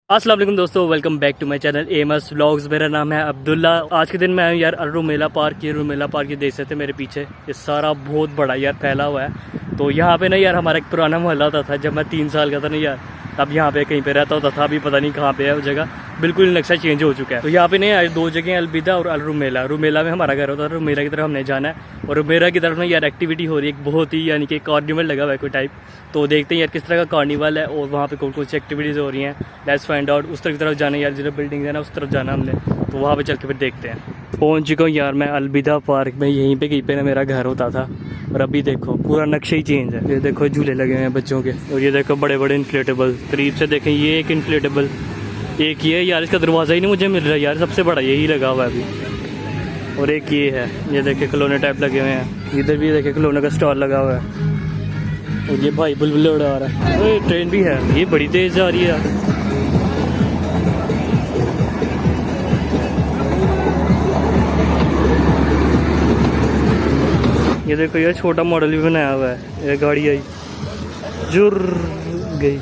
अस्सलाम वालेकुम दोस्तों, welcome back to my channel MS vlogs. मेरा नाम है अब्दुल्ला। आज के दिन मैं आया यार रुमेला पार्क। ये रुमेला पार्क ये देख सकते हैं मेरे पीछे, ये सारा बहुत बड़ा यार फैला हुआ है। तो यहाँ पे ना यार हमारा एक पुराना मोहल्ला होता था जब मैं 3 साल का था ना यार, तब यहाँ पे कहीं पे रहता होता था। अभी पता नहीं कहाँ पे है वो जगह, बिल्कुल नक्शा चेंज हो चुका है। तो यहाँ पे नहीं यार 2 जगह, अलविदा और रुमेला। रुमेला में हमारा घर होता है, रुमेला की तरफ हमने जाना है। और रुमेला की तरफ में यार एक्टिविटी हो रही है बहुत ही, यानी कि कार्निवल लगा हुआ है कोई टाइप। तो देखते हैं यार किस तरह का कार्निवल है और वहाँ पे कौन कौन सी एक्टिविटीज़ हो रही हैं। Let's find out. उस तरफ की तरफ जाना है यार, जिधर बिल्डिंग है ना उस तरफ जाना हमने, तो वहाँ पे चल के फिर देखते हैं। पहुँच चुका हूँ यार मैं अलविदा पार्क में। यहीं पे कहीं पे ना मेरा घर होता था और अभी देखो पूरा नक्शा ही चेंज है। ये देखो झूले लगे हुए हैं बच्चों के, और ये देखो बड़े बड़े इन्फ्लेटेबल। करीब से देखें, ये एक इन्फ्लेटेबल, एक ये यार, इसका दरवाज़ा ही नहीं मुझे मिल रहा यार, सबसे बड़ा यही लगा हुआ है अभी। और एक ये है, ये देखे खिलौने टाइप लगे हुए हैं। इधर भी देखे खिलौने का स्टॉल लगा हुआ है। और ये भाई बुलबुल उड़ा रहा है। और ये ट्रेन भी है, ये बड़ी तेज़ जा रही है यार। ये देखो यार छोटा मॉडल भी बनाया हुआ है। ये गाड़ी आई, जुर गई।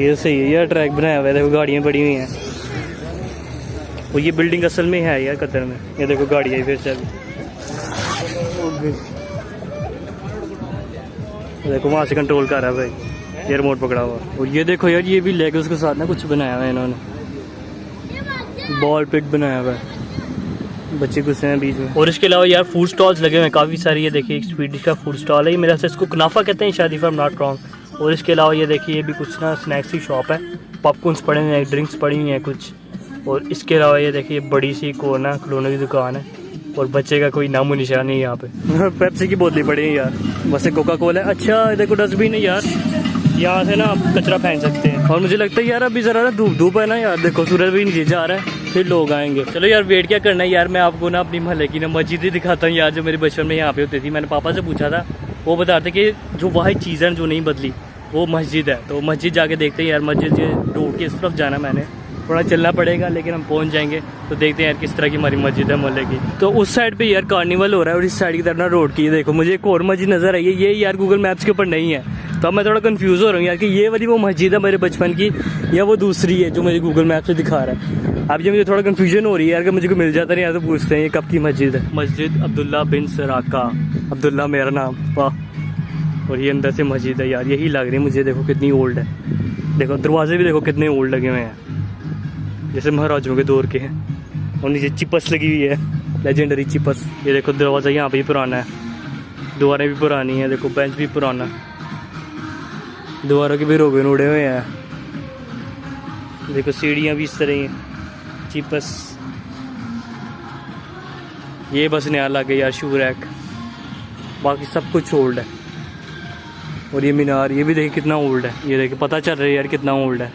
ये सही है यार, ट्रैक बनाया हुआ है। देखो गाड़ियाँ बड़ी हुई हैं। और ये बिल्डिंग असल में है यार कतर में। ये देखो गाड़ी आई फिर से अभी। देखो वहाँ से कंट्रोल कर रहा है भाई, ये रिमोट पकड़ा हुआ। और ये देखो यार, ये भी लेके उसके साथ ना कुछ बनाया हुआ है इन्होंने, बॉल पिट बनाया हुआ है। बच्चे गुस्से हैं बीच में। और इसके अलावा यार फूड स्टॉल्स लगे हुए हैं काफ़ी सारी। ये देखिए एक स्वीडिश का फूड स्टॉल है, ये मेरे से इसको कुनाफा कहते हैं शायद, if I am not wrong. और इसके अलावा ये देखिए ये भी कुछ ना स्नैक्स की शॉप है, पॉपकॉर्न्स पड़े हुए हैं, ड्रिंक्स पड़ी हुई हैं कुछ। और इसके अलावा ये देखिए बड़ी सी कोना खिलौने की दुकान है, और बच्चे का कोई नामो निशान नहीं है यहाँ पे। पेप्सी की बोतलें पड़ी हैं यार, बस कोका कोला है। अच्छा देखो डस्टबिन है यार, यहाँ से ना आप कचरा फेंक सकते हैं। और मुझे लगता है यार अभी ज़रा ना धूप है ना यार, देखो सूरज भी नीचे जा रहा है, फिर लोग आएंगे। चलो यार वेट क्या करना है यार, मैं आपको ना अपनी मोहल्ले की ना मस्जिद ही दिखाता हूँ यार, जो मेरे बचपन में यहाँ पे होती थी। मैंने पापा से पूछा था, वो बता रहे थे कि जो वाहिद चीज़ है जो नहीं बदली वो मस्जिद है। तो मस्जिद जाके देखते हैं यार। मस्जिद रोड के इस तरफ जाना, मैंने थोड़ा चलना पड़ेगा लेकिन हम पहुंच जाएंगे। तो देखते हैं यार किस तरह की हमारी मस्जिद है मोहल्ले की। तो उस साइड पे यार कार्निवल हो रहा है और इस साइड की तरफ ना रोड की। देखो मुझे एक और मस्जिद नज़र आई है, ये यार गूगल मैप्स के ऊपर नहीं है। तो अब मैं थोड़ा कंफ्यूज हो रहा हूँ यार कि ये वाली वो मस्जिद है मेरे बचपन की या वो दूसरी है जो मुझे गूगल मैप से दिखा रहा है। अब ये मुझे थोड़ा कन्फ्यूजन हो रही है यार कि मुझे को मिल जाता नहीं यार, तो पूछते हैं ये कब की मस्जिद है। मस्जिद अब्दुल्ला बिन सराका, अब्दुल्ला मेरा नाम, वाह। और ये अंदर से मस्जिद है यार, यही लग रही है मुझे। देखो कितनी ओल्ड है, देखो दरवाजे भी देखो कितने ओल्ड लगे हुए हैं, जैसे महाराजों के दौर के हैं। और नीचे चिपस लगी हुई है, लेजेंडरी चिपस। ये देखो दरवाज़ा यहाँ पे भी पुराना है, दीवारें भी पुरानी हैं। देखो बेंच भी पुराना, दीवारों के भी रोगन उड़े हुए हैं। देखो सीढ़ियाँ भी इस तरह ही, चिपस। ये बस नया लग गया यार शू रैक, बाकी सब कुछ ओल्ड है। और ये मीनार, ये भी देखिए कितना ओल्ड है। ये देखिए पता चल रहा है यार कितना ओल्ड है,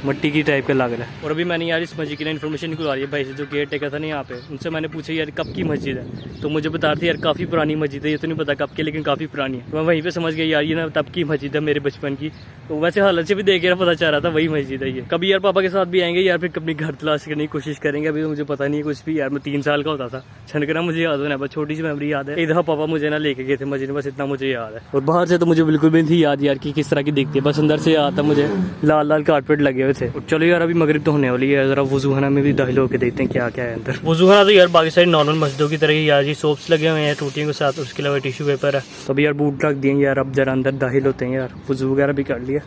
मट्टी की टाइप का लग रहा है। और अभी मैंने यार इस मस्जिद की ना इन्फॉर्मेशन निकलवा रही है भाई से, जो केयर टेकर था ना यहाँ पे, उनसे मैंने पूछा यार कब की मस्जिद है। तो मुझे बता रहे थे यार काफ़ी पुरानी मस्जिद है, ये तो नहीं पता कब की, लेकिन काफ़ी पुरानी है। तो मैं वहीं पे समझ गया यार ये ना तब की मस्जिद है मेरे बचपन की। तो वैसे हालत से भी देख के पता चल रहा था वही मस्जिद है ये। कभी यार पापा के साथ भी आएंगे यार, फिर कभी घर तलाश करने की कोशिश करेंगे। अभी तो मुझे पता नहीं है कुछ भी यार, मैं 3 साल का होता था। छनकना मुझे याद होना है, बस छोटी सी मेमोरी याद है। इधर पापा मुझे ना लेके गए थे मस्जिद में, बस इतना मुझे याद है। और बाहर से तो मुझे बिल्कुल भी नहीं याद यार कि किस तरह की दिखती है, बस अंदर से याद था मुझे लाल लाल कारपेट लगे हुए थे। चलो यार अभी मगरिब तो होने वाली है, जरा वुजूखाना में भी दाखिल होकर देखते हैं क्या क्या है अंदर। वुजूखाना तो यार बाकी सारी नॉर्मल मस्जिदों की तरह ही यार, ये सोप्स लगे हुए हैं टूटियों के साथ, उसके अलावा टिश्यू पेपर है। तो अभी यार बूट रख दिए यार, अब जरा अंदर दाखिल होते हैं यार। वुजू वगैरह भी कर लिया।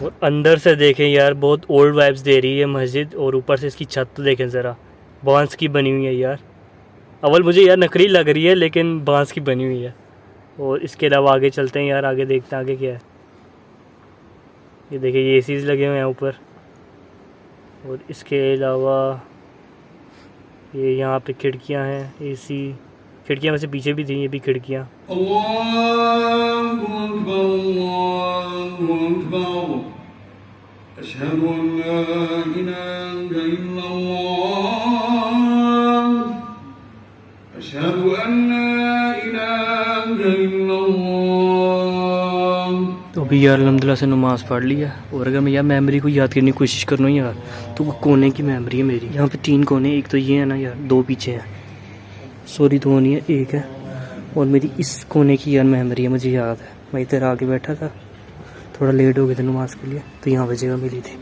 और अंदर से देखें यार बहुत ओल्ड वाइब्स दे रही है मस्जिद। और ऊपर से इसकी छत तो देखें ज़रा, बांस की बनी हुई है यार। अव्वल मुझे यार नकली लग रही है लेकिन बांस की बनी हुई है। और इसके अलावा आगे चलते हैं यार, आगे देखते हैं आगे क्या है। ये देखिए ये एसीज लगे हुए हैं ऊपर। और इसके अलावा ये यहाँ पे खिड़कियाँ हैं, एसी खिड़कियाँ वैसे पीछे भी थी, ये भी खिड़कियाँ। तो अभी यार अल्हम्दुलिल्लाह से नमाज़ पढ़ लिया। और अगर मैं यार मेमोरी को याद करने की कोशिश करूँ यार, तो वो कोने की मेमोरी है मेरी। यहाँ पे 3 कोने, एक तो ये है ना यार, 2 पीछे हैं, सॉरी 2 नहीं है, 1 है। और मेरी इस कोने की यार मेमोरी है, मुझे याद है। मैं इधर आके बैठा था थोड़ा लेट हो गए थे नमाज के लिए, तो यहाँ पे जगह मिली थी।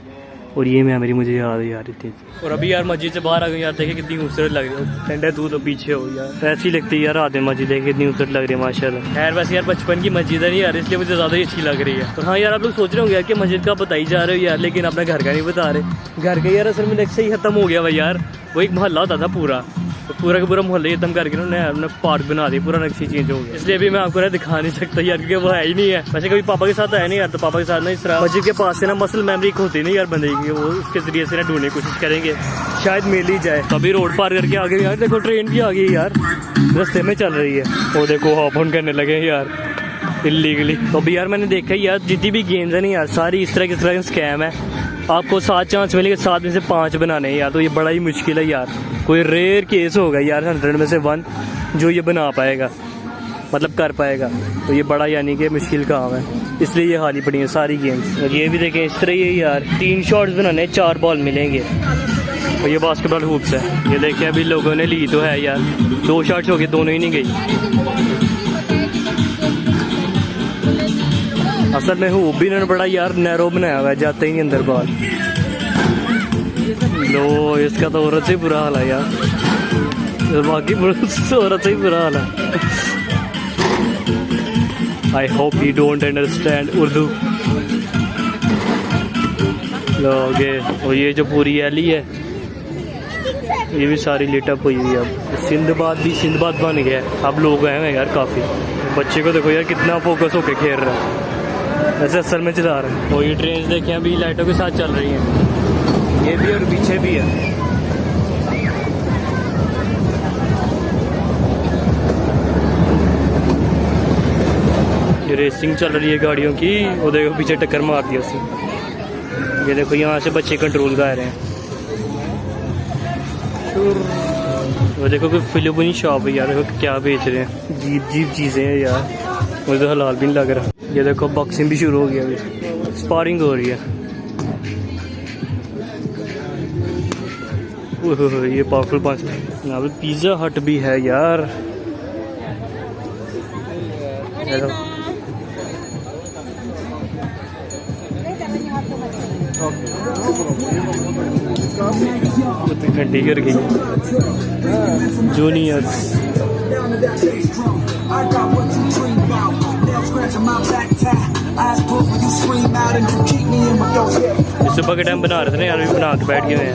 और ये मेमोरी मुझे याद है यार इतनी। और अभी यार मस्जिद से बाहर आ गई यार, देखे कितनी खूबसूरत लग रही है। टेंडर तू तो पीछे हो यार, ऐसी लगती है यार आते मस्जिद, देखे कितनी खूबसूरत लग रही है माशाल्लाह। खैर वैसे यार बचपन की मस्जिद है नहीं यार, इसलिए मुझे ज़्यादा ही अच्छी लग रही है। और हाँ यार आप लोग सोच रहे होंगे यार कि मस्जिद का बताई जा रहे हो यार, लेकिन अपना घर का नहीं बता रहे। घर का यार असल में नक्शा ही खत्म हो गया भाई यार। वो एक मोहल्ला होता था पूरा, तो पूरा का पूरा मोहल्ला खत्म करके उन्होंने पार्क बना दिया, पूरा नक्शा चेंज हो गया। इसलिए अभी मैं आपको दिखा नहीं सकता यार, क्योंकि वो है ही नहीं है। वैसे कभी पापा के साथ आया नहीं यार, तो पापा के साथ ना इस तरह मस्जिद के पास से ना मसल मेमोरी होती नहीं यार बंदे की, वो उसके जरिए से ना ढूंढने की कोशिश करेंगे, शायद मिल ही जाए। तो अभी रोड पार करके आ गए यार, देखो ट्रेन भी आ गई यार, रास्ते में चल रही है। वो देखो हॉप ऑन करने लगे यार इलीगली। तो अभी यार मैंने देखा यार जितनी भी गेम्स है नहीं यार, सारी इस तरह के स्कैम है। आपको 7 चांस मिलेंगे, 7 में से 5 बनाने हैं यार, तो ये बड़ा ही मुश्किल है यार। कोई रेयर केस होगा यार 100 में से 1 जो ये बना पाएगा, मतलब कर पाएगा। तो ये बड़ा यानी कि मुश्किल काम है, इसलिए ये हारी पड़ी है सारी गेम्स। और ये भी देखें इस तरह ही यार 3 शॉट्स बनाने, 4 बॉल मिलेंगे। और ये बास्केटबॉल हुप्स है, ये देखें अभी लोगों ने ली तो है यार, 2 शॉट्स हो गए, दोनों ही नहीं गई। असल में हुप भी इन्होंने बड़ा यार नैरो बनाया हुआ है, जाते ही नहीं अंदर बॉल। लो इसका तो औरत से ही बुरा हाल है यार, बाकी औरत से ही बुरा हाल है। I hope you don't understand Urdu. लोगे और ये जो पूरी एली है ये भी सारी लिटअप हुई है। अब सिंधबाद बन गया है, अब लोग आए हैं यार काफ़ी। बच्चे को देखो यार कितना फोकस होके खेल रहा है, ऐसे असल में चला रहे हैं। और ये ट्रेन देखें अभी लाइटों के साथ चल रही हैं, ये भी और पीछे भी है। ये रेसिंग चल रही है गाड़ियों की, वो देखो पीछे टक्कर मार दिया उसने। ये देखो यहाँ से बच्चे कंट्रोल कर रहे हैं। वो देखो कोई फिलिपीनी शॉप है यार, देखो क्या बेच रहे हैं, जीप चीज़ें हैं यार, मुझे तो हलाल भी नहीं लग रहा। ये देखो बॉक्सिंग भी शुरू हो गया, अभी स्पारिंग हो रही है। ओह ये पावरफुल पंच। यहाँ पे पिज़्ज़ा हट भी है यार। घंटी कर गई जूनियर्स। सुबह के टाइम बना रहे थे ना यार, अभी बना के बैठ गए हैं।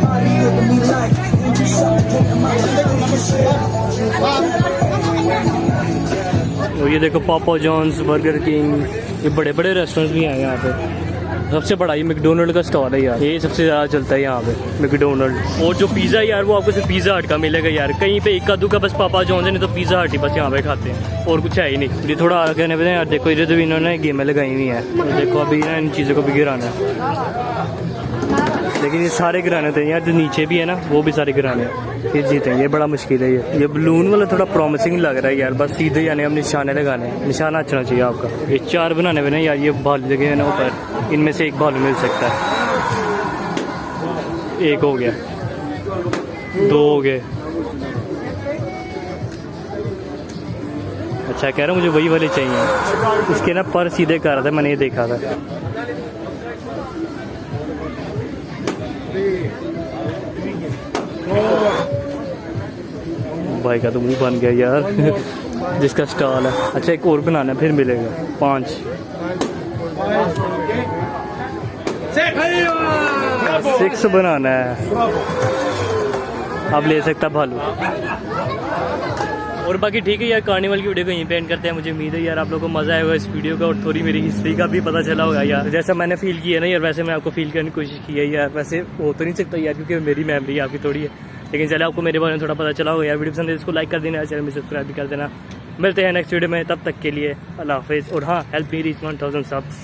और ये देखो पापा जॉन्स, बर्गर किंग, ये बड़े बड़े रेस्टोरेंट भी हैं यहाँ पे। सबसे बड़ा ये मैकडोनल्ड का स्टॉल है यार, ये सबसे ज़्यादा चलता है यहाँ पे मैकडोनल्ड। और जो पिज़्ज़ा यार वो आपको सिर्फ पिज़्ज़ा हट का मिलेगा यार, कहीं पे इक्का दुक्का बस पापा जॉन्स है, नहीं तो पिज़्ज़ा हट ही बस यहाँ पे खाते हैं, और कुछ है ही नहीं। ये थोड़ा आगे कहने पे यार देखो इधर तो इन्होंने गेमें लगाई हुई हैं, देखो अभी ना इन चीज़ों को भी गिराना है। लेकिन ये सारे गिराने थे यार, जो नीचे भी है ना वो भी सारे गिराने हैं, ये जीतेंगे, ये बड़ा मुश्किल है। ये बलून वाला थोड़ा प्रॉमिसिंग लग रहा है यार, बस सीधे यानी हम निशाने लगाने हैं, निशाना अच्छा चाहिए आपका। ये 4 बनाने में ना यार, ये भालू लगे हैं ना ऊपर, इनमें से एक भालू मिल सकता है। 1 हो गया, 2 हो गए। अच्छा कह रहा हूँ मुझे वही वाले चाहिए, इसके ना पर सीधे कर रहा था, मैंने ये देखा था। भाई का तो मुंह बन गया यार जिसका स्टॉल है। अच्छा एक और बनाना फिर मिलेगा 5। 6 बनाना है, अब ले सकता भालू। और बाकी ठीक है यार, कार्निवल की वीडियो को यहीं पे एंड करते हैं। मुझे उम्मीद है यार आप लोगों को मज़ा आएगा इस वीडियो का, और थोड़ी मेरी हिस्ट्री का भी पता चला होगा यार। जैसा मैंने फील किया ना यार, वैसे मैं आपको फील करने की कोशिश की है यार। वैसे हो तो नहीं सकता यार, क्योंकि मेरी मेमोरी आपकी थोड़ी है, लेकिन चले आपको मेरे बारे में थोड़ा पता चला होगा यार। वीडियो पसंद है इसको लाइक कर देना, चैनल में सब्सक्राइब भी कर देना। मिलते हैं नेक्स्ट वीडियो में, तब तक के लिए अल्लाह हाफिज़। और हाँ, हेल्प मी रीच 1000 सब्स।